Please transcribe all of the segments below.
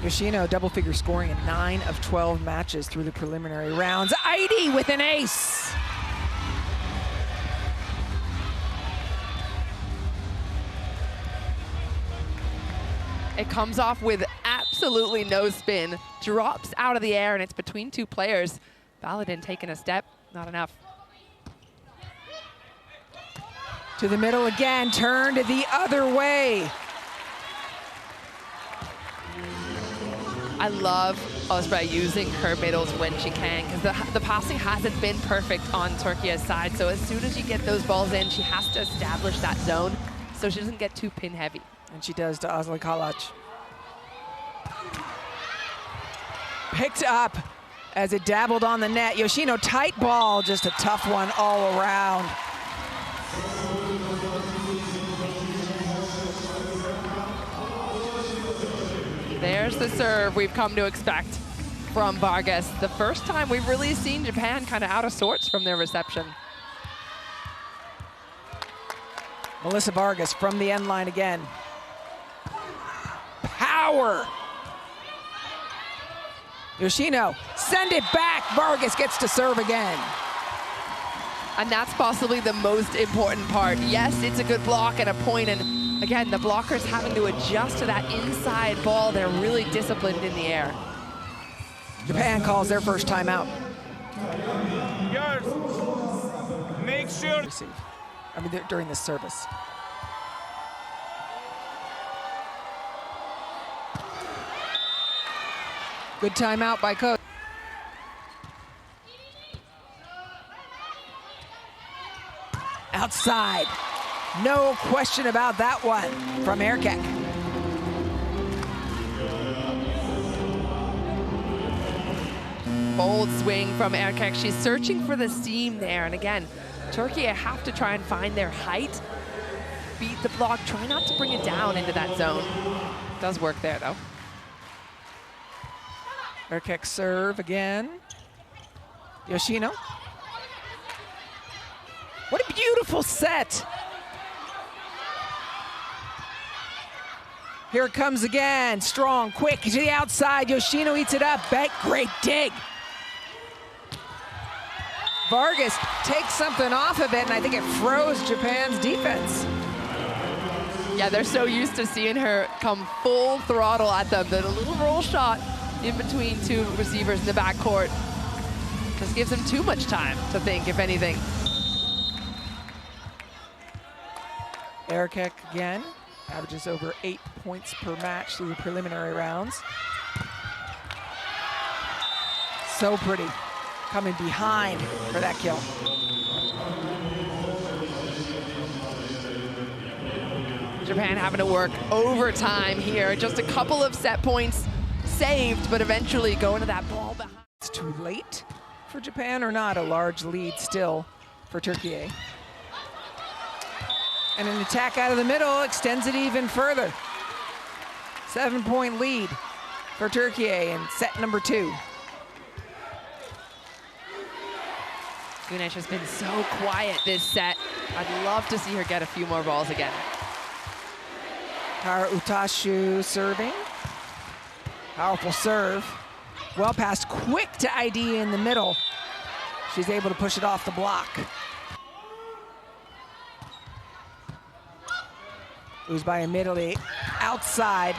Yoshino double-figure scoring in 9 of 12 matches through the preliminary rounds. Heidi with an ace. It comes off with absolutely no spin, drops out of the air, and it's between two players. Baladin taking a step, not enough. To the middle again, turned the other way. I love Osprey using her middles when she can, because the passing hasn't been perfect on Türkiye's side. So as soon as you get those balls in, she has to establish that zone so she doesn't get too pin heavy. And she does to Aslı Kalaç. Picked up as it dabbled on the net. Yoshino, tight ball, just a tough one all around. There's the serve we've come to expect from Vargas. The first time we've really seen Japan kind of out of sorts from their reception. Melissa Vargas from the end line again. Power. Yoshino, send it back. Vargas gets to serve again. And that's possibly the most important part. Yes, it's a good block and a point, and again, the blockers having to adjust to that inside ball. They're really disciplined in the air. Japan calls their first timeout. Girls, make sure. Receive. I mean, during this service. Good timeout by coach. Outside. No question about that one from Erkek. Bold swing from Erkek. She's searching for the seam there. And again, Türkiye have to try and find their height, beat the block, try not to bring it down into that zone. Does work there, though. Erkek serve again. Yoshino. What a beautiful set. Here it comes again. Strong, quick to the outside. Yoshino eats it up. Great dig. Vargas takes something off of it, and I think it froze Japan's defense. Yeah, they're so used to seeing her come full throttle at them that a little roll shot in between two receivers in the backcourt just gives them too much time to think, if anything. Erkek again, averages over 8 points per match through the preliminary rounds. So pretty, coming behind for that kill. Japan having to work overtime here. Just a couple of set points saved, but eventually going to that ball behind. It's too late for Japan or not? A large lead still for Türkiye. And an attack out of the middle extends it even further. 7-point lead for Türkiye in set number 2. Güneş has been so quiet this set. I'd love to see her get a few more balls again. Tara Utashu serving. Powerful serve. Well passed, quick to ID in the middle. She's able to push it off the block. Moves by immediately outside.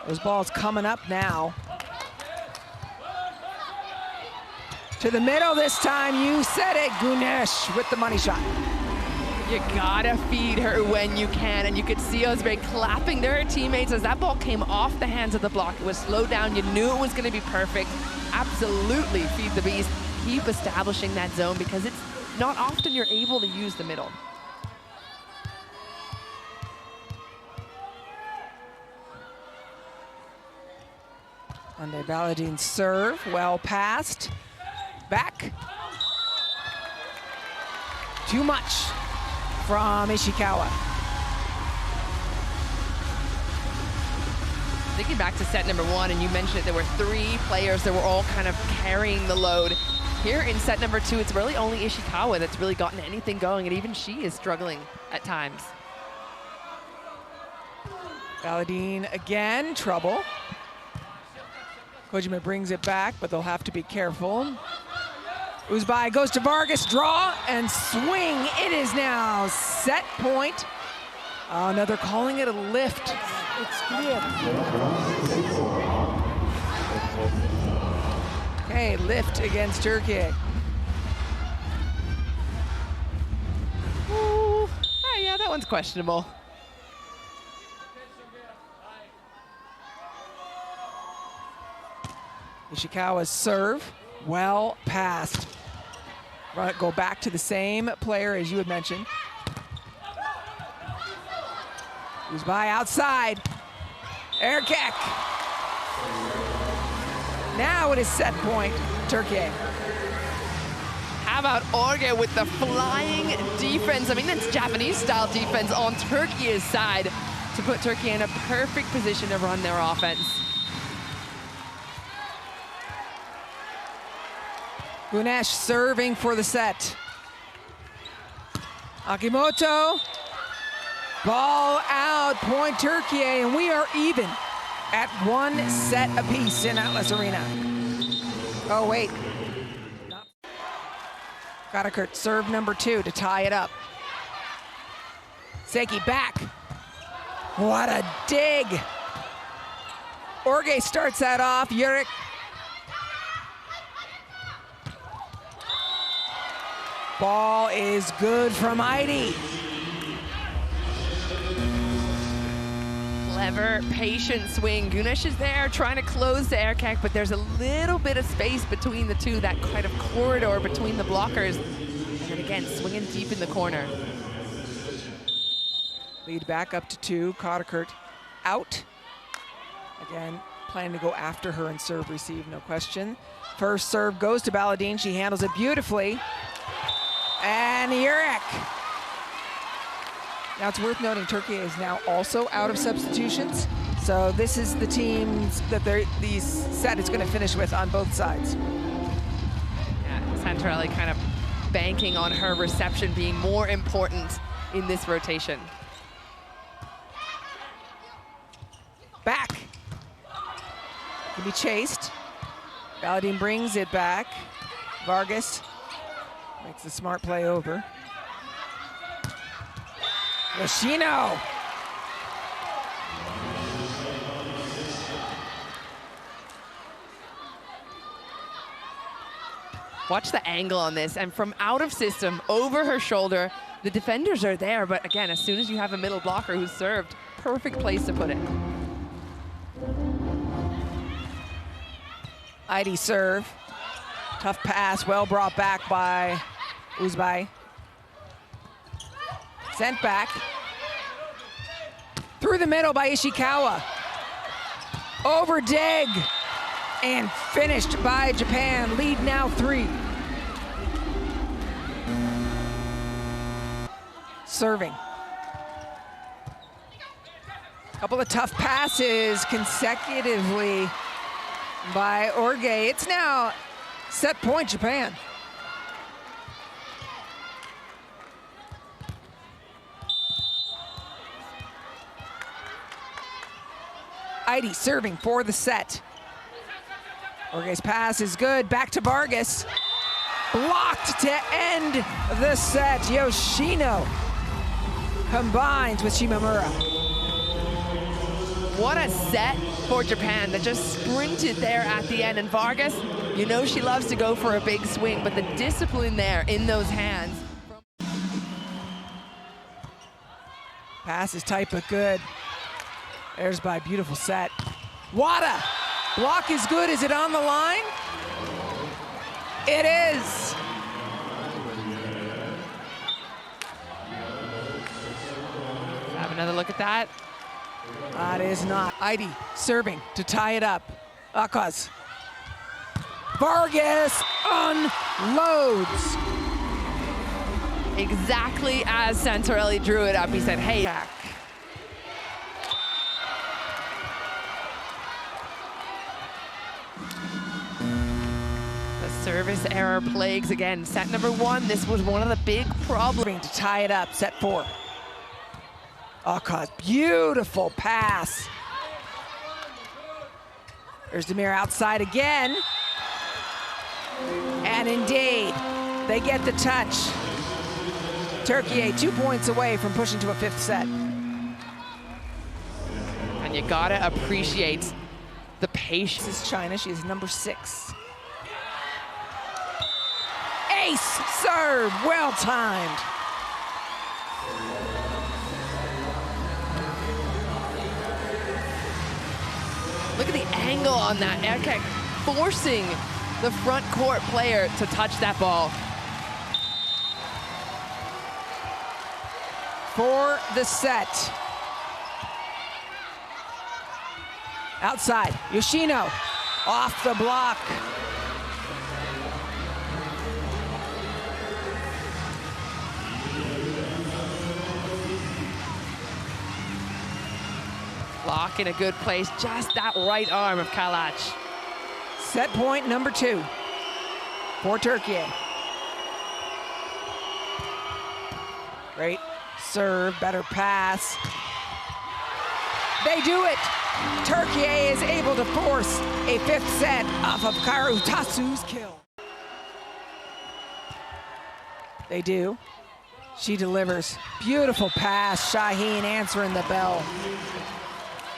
Those balls coming up now. To the middle this time, you said it, Güneş with the money shot. You gotta feed her when you can, and you could see Osprey clapping to her teammates as that ball came off the hands of the block. It was slowed down, you knew it was gonna be perfect. Absolutely feed the beast, keep establishing that zone because it's not often you're able to use the middle. Hande Baladin's serve, well passed. Back. Too much from Ishikawa. Thinking back to set number 1, and you mentioned it, there were 3 players that were all kind of carrying the load. Here in set number 2, it's really only Ishikawa that's really gotten anything going, and even she is struggling at times. Baladin again, trouble. Kojima brings it back, but they'll have to be careful. Uzbay goes to Vargas, draw and swing. It is now set point. Oh, no, they're calling it a lift. It's clear. Okay, lift against Türkiye. Ooh. Oh, yeah, that one's questionable. Ishikawa's serve, well passed. Go back to the same player as you had mentioned. Uzbay outside. Air kick. Now it is set point, Türkiye. How about Orge with the flying defense? I mean, that's Japanese-style defense on Türkiye's side to put Türkiye in a perfect position to run their offense. Gunesh serving for the set. Akimoto, ball out, point Türkiye, and we are even at 1 set apiece in Atlas Arena. Oh, wait. Karakurt, serve number 2 to tie it up. Seki back. What a dig. Orge starts that off. Jurek. Ball is good from Heidi. Clever, patient swing. Gunesh is there trying to close the air kick, but there's a little bit of space between the two, that kind of corridor between the blockers. And then again, swinging deep in the corner. Lead back up to 2. Karakurt out. Again, planning to go after her and serve receive, no question. First serve goes to Baladine. She handles it beautifully. And Jurek. Now it's worth noting Türkiye is now also out of substitutions. So this is the teams that these set is going to finish with on both sides. Yeah, Santarelli kind of banking on her reception being more important in this rotation. Back. Can be chased. Baladine brings it back. Vargas makes the smart play over. Yoshino. Watch the angle on this, and from out of system, over her shoulder, the defenders are there, but again, as soon as you have a middle blocker who's served, perfect place to put it. Heidi serve. Tough pass, well brought back by Uzbay. Sent back. Through the middle by Ishikawa. Over dig. And finished by Japan. Lead now 3. Serving. Couple of tough passes consecutively by Orge. It's now set point Japan. Heidi serving for the set. Orge's pass is good. Back to Vargas. Blocked to end the set. Yoshino combines with Shimamura. What a set for Japan that just sprinted there at the end. And Vargas, you know she loves to go for a big swing, but the discipline there in those hands. Pass is tight but good. There's by beautiful set. Wada, block is good. Is it on the line? It is. Have another look at that. That is not. Heidi serving to tie it up. Akaz. Vargas unloads. Exactly as Santarelli drew it up, he said, hey. Back. The service error plagues again. Set number 1, this was one of the big problems. To tie it up, set 4. Akaz, beautiful pass. There's Demir outside again. And indeed, they get the touch. Türkiye 2 points away from pushing to a 5th set. And you gotta appreciate the patience. This is China, she is number 6. Ace serve, well timed. Look at the angle on that air kick, forcing the front court player to touch that ball. For the set. Outside, Yoshino off the block. Block in a good place, just that right arm of Kalac. Set point number 2 for Türkiye. Great serve, better pass. They do it. Türkiye is able to force a 5th set off of Karutasu's kill. They do. She delivers. Beautiful pass. Shaheen answering the bell.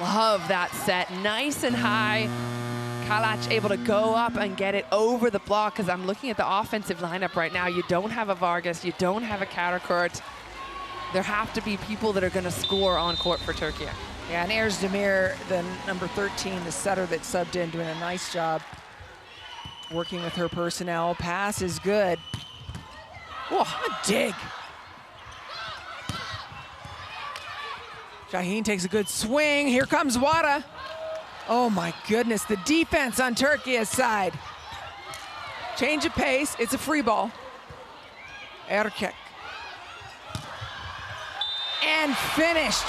Love that set, nice and high. Kalac able to go up and get it over the block, because I'm looking at the offensive lineup right now. You don't have a Vargas, you don't have a Karakurt. There have to be people that are gonna score on court for Türkiye. Yeah, and Demir, the number 13, the setter that subbed in, doing a nice job working with her personnel. Pass is good. Whoa, a dig. Shaheen takes a good swing. Here comes Wada. Oh my goodness, the defense on Türkiye's side. Change of pace, it's a free ball. Erkek. And finished.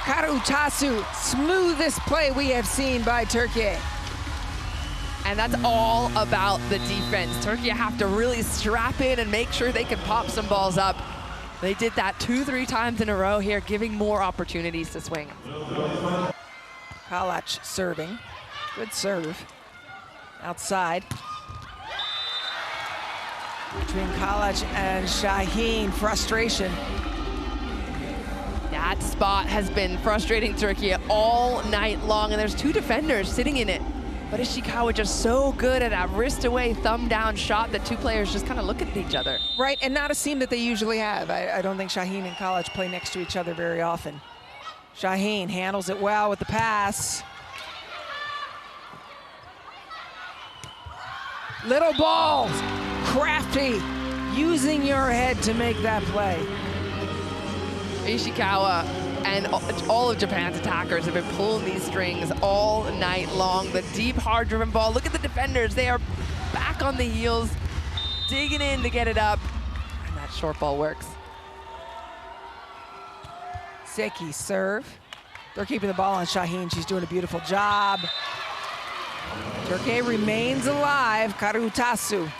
Karutasu, smoothest play we have seen by Türkiye. And that's all about the defense. Türkiye have to really strap in and make sure they can pop some balls up. They did that 2-3 times in a row here, giving more opportunities to swing. Kalac serving. Good serve. Outside. Between Kalac and Shaheen, frustration. That spot has been frustrating Türkiye all night long, and there's 2 defenders sitting in it. But Ishikawa just so good at that wrist away, thumb down shot that 2 players just kind of look at each other. Right, and not a seam that they usually have. I don't think Shaheen and Kalac play next to each other very often. Shaheen handles it well with the pass. Little balls, crafty, using your head to make that play. Ishikawa and all of Japan's attackers have been pulling these strings all night long. The deep, hard-driven ball. Look at the defenders. They are back on the heels, digging in to get it up. And that short ball works. Seki serve. They're keeping the ball on Shaheen. She's doing a beautiful job. Türkiye remains alive. Karutasu.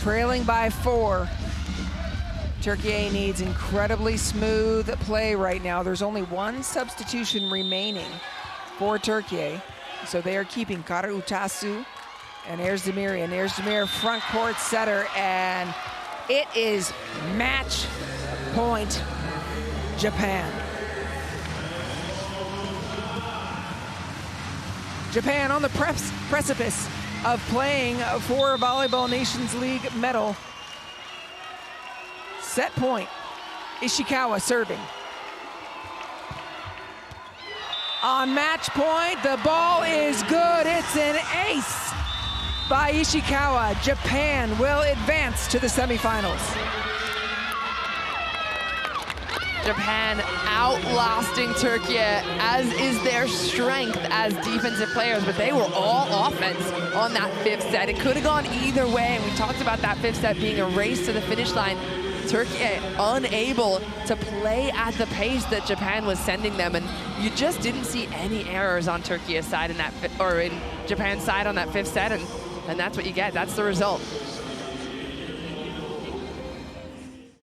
Trailing by 4. Türkiye needs incredibly smooth play right now. There's only 1 substitution remaining for Türkiye. So they are keeping Karutasu and Erzdemir. And Erzdemir, front court setter, and it is match point Japan. Japan on the precipice of playing for a Volleyball Nations League medal. Set point, Ishikawa serving. On match point, the ball is good. It's an ace by Ishikawa. Japan will advance to the semifinals. Japan outlasting Türkiye, as is their strength as defensive players, but they were all offense on that 5th set. It could have gone either way, and we talked about that 5th set being a race to the finish line. Türkiye unable to play at the pace that Japan was sending them, and you just didn't see any errors on Türkiye's side in that, or in Japan's side on that 5th set, and that's what you get. That's the result.